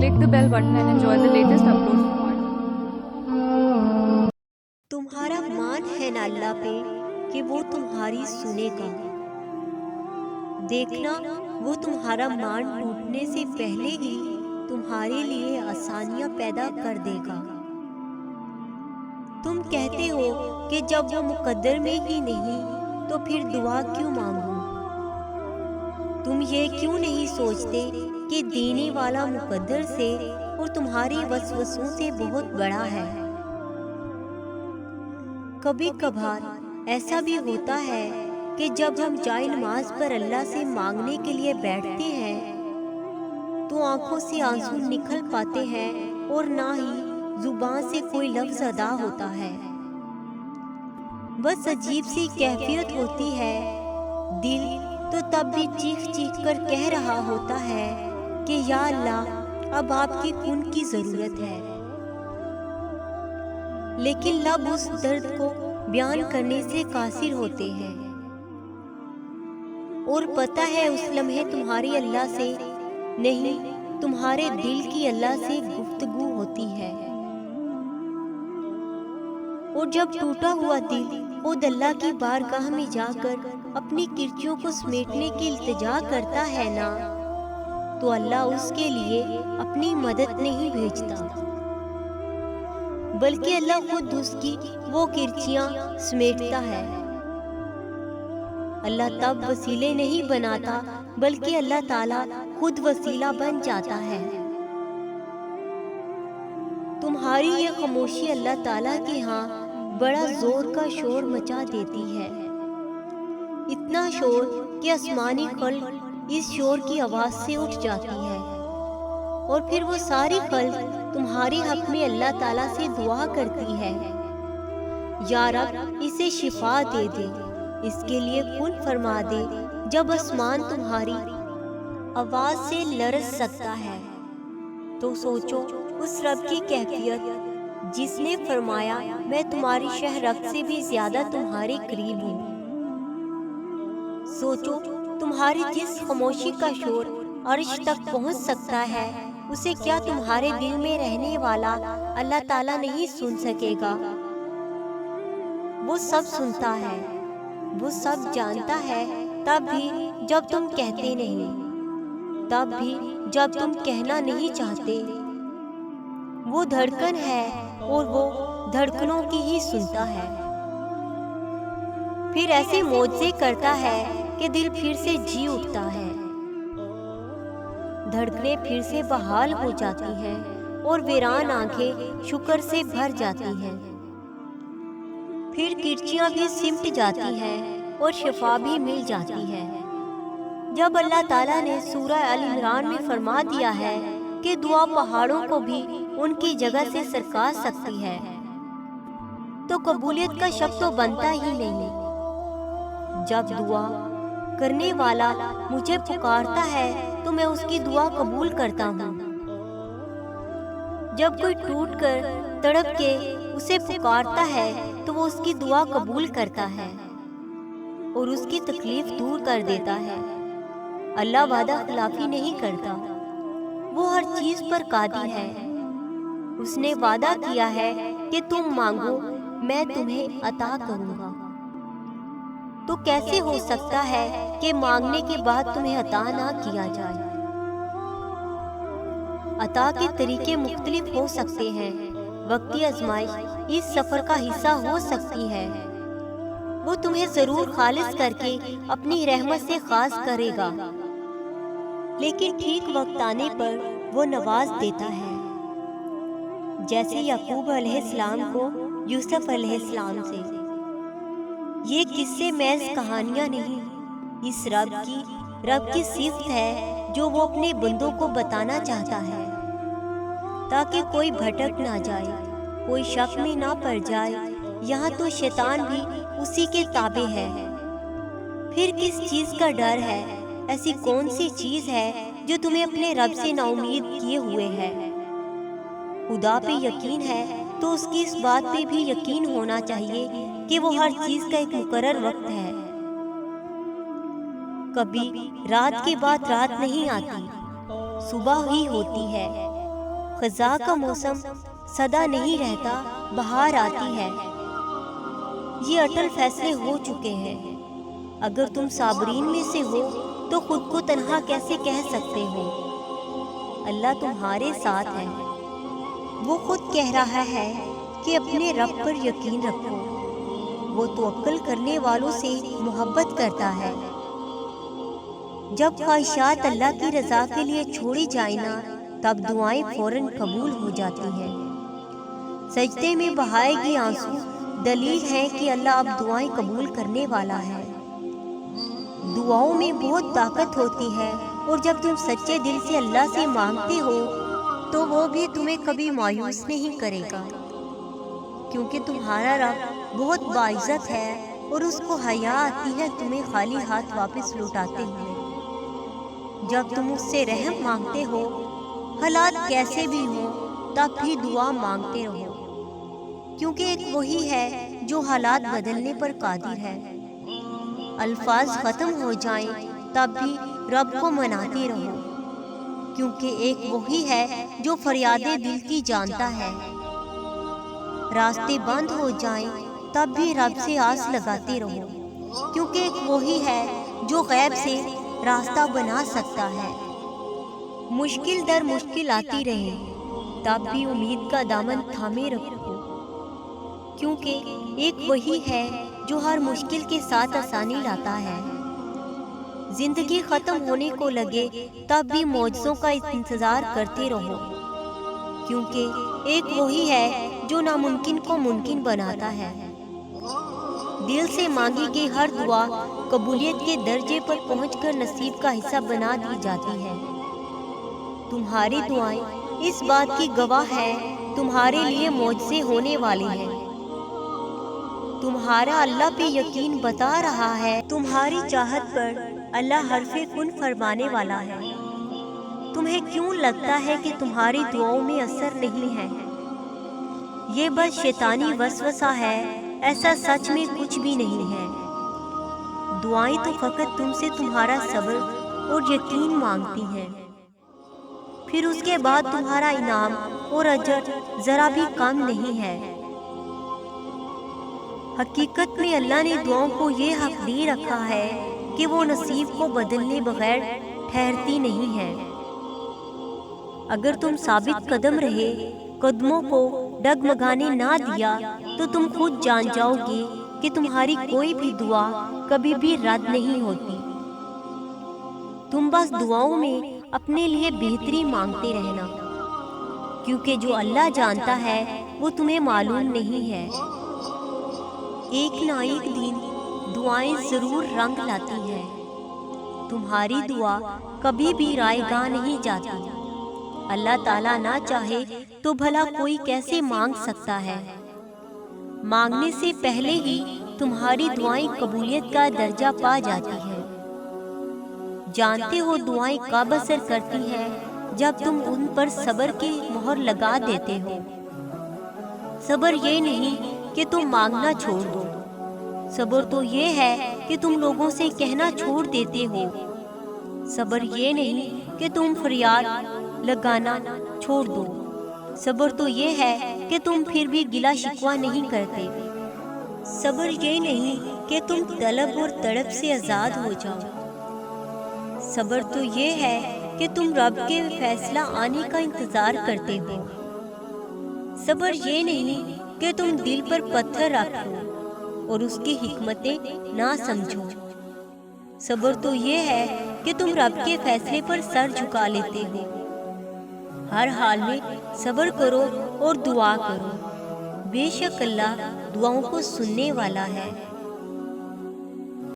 click the bell button and enjoy the latest uploads from our تمہارا مان ہے نا اللہ پہ کہ وہ تمہاری سنے گا۔ دیکھنا وہ تمہارا مان ٹوٹنے سے پہلے ہی تمہارے لیے آسانیاں پیدا کر دے گا۔ تم کہتے ہو کہ جب وہ مقدر میں ہی نہیں تو پھر دعا کیوں مانگوں؟ تم یہ کیوں نہیں سوچتے کہ دینے والا مقدر سے اور تمہارے وسوسوں سے بہت بڑا ہے؟ کبھی کبھار ایسا بھی ہوتا ہے کہ جب ہم جائے نماز پر اللہ سے مانگنے کے لیے بیٹھتے ہیں تو آنکھوں سے آنسو نکل پاتے ہیں اور نہ ہی زبان سے کوئی لفظ ادا ہوتا ہے۔ بس عجیب سی کیفیت ہوتی ہے، دل تو تب بھی چیخ چیخ کر کہہ رہا ہوتا ہے کہ یا اللہ اب آپ کی کن کی ضرورت ہے، لیکن لب اس درد کو بیان کرنے سے قاصر ہوتے ہیں، اور پتہ ہے اس لمحے تمہاری اللہ سے نہیں تمہارے دل کی اللہ سے گفتگو ہوتی ہے۔ اور جب ٹوٹا ہوا دل خود اللہ کی بارگاہ میں جا کر اپنی کرچیوں کو سمیٹنے کی التجا کرتا ہے نا، تو اللہ اس کے لیے اپنی مدد نہیں بھیجتا، بلکہ اللہ خود اس کی وہ کرچیاں سمیٹتا ہے۔ اللہ تب وسیلے نہیں بناتا بلکہ اللہ تعالیٰ خود وسیلہ بن جاتا ہے۔ تمہاری یہ خاموشی اللہ تعالیٰ کے ہاں بڑا زور کا شور مچا دیتی ہے، اتنا شور کہ آسمانی خلق اس شور کی آواز سے اٹھ جاتی ہے، اور پھر وہ ساری خلق تمہاری حق میں اللہ تعالیٰ سے دعا کرتی ہے، یا رب اسے شفا دے دے، اس کے لیے کن فرما دے۔ جب آسمان تمہاری آواز سے لرز سکتا ہے تو سوچو اس رب کی کیفیت جس نے فرمایا میں تمہاری شہ رگ سے بھی زیادہ تمہارے قریب ہوں۔ سوچو تمہاری جس خاموشی کا شور عرش تک پہنچ سکتا ہے اسے کیا تمہارے دل میں رہنے والا اللہ تعالیٰ نہیں سن سکے گا؟ وہ سب سنتا ہے، وہ سب جانتا ہے، تب بھی جب تم کہتے نہیں، تب بھی جب تم کہنا نہیں چاہتے۔ وہ دھڑکن ہے اور وہ دھڑکنوں کی ہی سنتا ہے، پھر ایسے معجزے کرتا ہے کہ دل پھر سے جی اٹھتا ہے، دھڑکنیں پھر سے بحال ہو جاتی ہیں اور ویران آنکھیں شکر سے بھر جاتی ہیں، پھر کرچیاں بھی سمٹ جاتی ہیں اور شفا بھی مل جاتی ہے۔ جب اللہ تعالیٰ نے سورہ آل عمران میں فرما دیا ہے کہ دعا پہاڑوں کو بھی ان کی جگہ سے سرکا سکتی ہے، تو قبولیت کا شک تو بنتا ہی نہیں۔ جب دعا کرنے والا مجھے پکارتا ہے تو میں اس کی دعا قبول کرتا ہوں۔ جب کوئی ٹوٹ کر تڑپ کے اسے پکارتا ہے تو وہ اس کی دعا قبول کرتا ہے اور اس کی تکلیف دور کر دیتا ہے۔ اللہ وعدہ خلافی نہیں کرتا، وہ ہر چیز پر قادر ہے۔ اس نے وعدہ کیا ہے کہ تم مانگو میں تمہیں عطا کروں گا، تو کیسے ہو سکتا ہے کہ مانگنے کے بعد تمہیں عطا نہ کیا جائے؟ عطا کے طریقے مختلف ہو سکتے ہیں، وقتی آزمائش اس سفر کا حصہ ہو سکتی ہے، وہ تمہیں ضرور خالص کر کے اپنی رحمت سے خاص کرے گا، لیکن ٹھیک وقت آنے پر وہ نواز دیتا ہے، جیسے یعقوب علیہ السلام کو یوسف علیہ السلام سے۔ یہ قصے محض کہانیاں نہیں، اس رب کی صفت ہے جو وہ اپنے بندوں کو بتانا چاہتا ہے، تاکہ کوئی بھٹک نہ جائے، کوئی شک میں نہ پڑ جائے، یہاں تو شیطان بھی اسی کے تابع ہے۔ پھر کس چیز کا ڈر ہے؟ ایسی کون سی چیز ہے جو تمہیں اپنے رب سے نا امید کیے ہوئے ہے؟ خدا پہ یقین ہے تو اس کی اس بات پہ بھی یقین ہونا چاہیے کہ وہ ہر چیز کا ایک مقرر وقت ہے۔ کبھی رات کے بعد رات نہیں آتی، صبح ہی ہوتی ہے، خزاں کا موسم سدا نہیں رہتا، بہار آتی ہے۔ یہ اٹل فیصلے ہو چکے ہیں۔ اگر تم صابرین میں سے ہو تو خود کو تنہا کیسے کہہ سکتے ہو؟ اللہ تمہارے ساتھ ہے۔ وہ خود کہہ رہا ہے کہ اپنے رب پر یقین رکھو، وہ توکل کرنے والوں سے محبت کرتا ہے۔ جب خواہشات اللہ کی رضا کے لیے چھوڑی جائیں نا، تب دعائیں فوراً قبول ہو جاتی ہیں۔ سجدے میں بہائے گی آنسو دلیل ہے کہ اللہ اب دعائیں قبول کرنے والا ہے۔ دعاؤں میں بہت طاقت ہوتی ہے، اور جب تم سچے دل سے اللہ سے مانگتے ہو تو وہ بھی تمہیں کبھی مایوس نہیں کرے گا، کیونکہ تمہارا رب بہت باعزت ہے اور اس کو حیا آتی ہے تمہیں خالی ہاتھ واپس لوٹاتے ہوئے۔ جب تم اس سے رحم مانگتے ہو، حالات کیسے بھی ہوں، تب بھی دعا مانگتے رہو، کیونکہ ایک وہی ہے جو حالات بدلنے پر قادر ہے۔ الفاظ ختم ہو جائیں تب بھی رب کو مناتے رہو، کیونکہ ایک وہی ہے جو فریادیں دل کی جانتا ہے۔ راستے بند ہو جائیں تب بھی رب سے آس لگاتے رہو، کیونکہ ایک وہی ہے جو غیب سے راستہ بنا سکتا ہے۔ مشکل در مشکل آتی رہے تب بھی امید کا دامن تھامے رکھو، کیونکہ ایک وہی ہے جو ہر مشکل کے ساتھ آسانی لاتا ہے۔ زندگی ختم ہونے کو لگے تب بھی معجزوں کا انتظار کرتے رہو، کیونکہ ایک وہی ہے جو ناممکن کو ممکن بناتا ہے۔ دل سے مانگی گئی ہر دعا قبولیت کے درجے پر پہنچ کر نصیب کا حصہ بنا دی جاتی ہے۔ تمہاری دعائیں اس بات کی گواہ ہے تمہارے لیے معجزے ہونے والے ہیں۔ تمہارا اللہ پہ یقین بتا رہا ہے تمہاری چاہت پر اللہ حرف کن فرمانے والا ہے۔ تمہیں کیوں لگتا ہے کہ تمہاری دعاؤں میں اثر نہیں ہے؟ یہ بس شیطانی وسوسہ ہے، ایسا سچ میں کچھ بھی نہیں ہے۔ دعائیں تو فقط تم سے تمہارا صبر اور یقین مانگتی ہیں، پھر اس کے بعد تمہارا انعام اور اجر ذرا بھی کم نہیں ہے۔ حقیقت میں اللہ نے دعاؤں کو یہ حق دے رکھا ہے کہ وہ نصیب کو بدلنے بغیر ٹھہرتی نہیں ہے۔ اگر تم ثابت قدم رہے، قدموں کو ڈگمگانے نہ دیا، تو تم خود جان جاؤ گے کہ تمہاری کوئی بھی دعا کبھی بھی رد نہیں ہوتی۔ تم بس دعاؤں میں اپنے لیے بہتری مانگتے رہنا، کیونکہ جو اللہ جانتا ہے وہ تمہیں معلوم نہیں ہے۔ ایک نہ ایک دن دعائیں ضرور رنگ لاتی ہیں۔ تمہاری دعا کبھی بھی رائے گاہ نہیں جاتی۔ اللہ تعالیٰ نہ چاہے تو بھلا کوئی کیسے مانگ سکتا ہے؟ مانگنے سے پہلے ہی تمہاری دعائیں قبولیت کا درجہ پا جاتی ہیں۔ جانتے ہو دعائیں کب اثر کرتی ہیں؟ جب تم ان پر صبر کی مہر لگا دیتے ہو۔ صبر یہ نہیں کہ تم مانگنا چھوڑ دو، صبر تو یہ ہے کہ تم لوگوں سے کہنا چھوڑ دیتے ہو۔ صبر یہ نہیں کہ تم فریاد لگانا چھوڑ دو، صبر تو یہ ہے کہ تم پھر بھی گلہ شکوہ نہیں کرتے۔ صبر یہ نہیں کہ تم طلب اور تڑپ سے آزاد ہو جاؤ، صبر تو یہ ہے کہ تم رب کے فیصلہ آنے کا انتظار کرتے ہو۔ صبر یہ نہیں کہ تم دل پر پتھر رکھو اور اس کی حکمتیں نہ سمجھو، صبر تو یہ ہے کہ تم رب کے فیصلے پر سر جھکا لیتے ہو۔ ہر حال میں صبر کرو اور دعا کرو، بے شک اللہ دعاؤں کو سننے والا ہے۔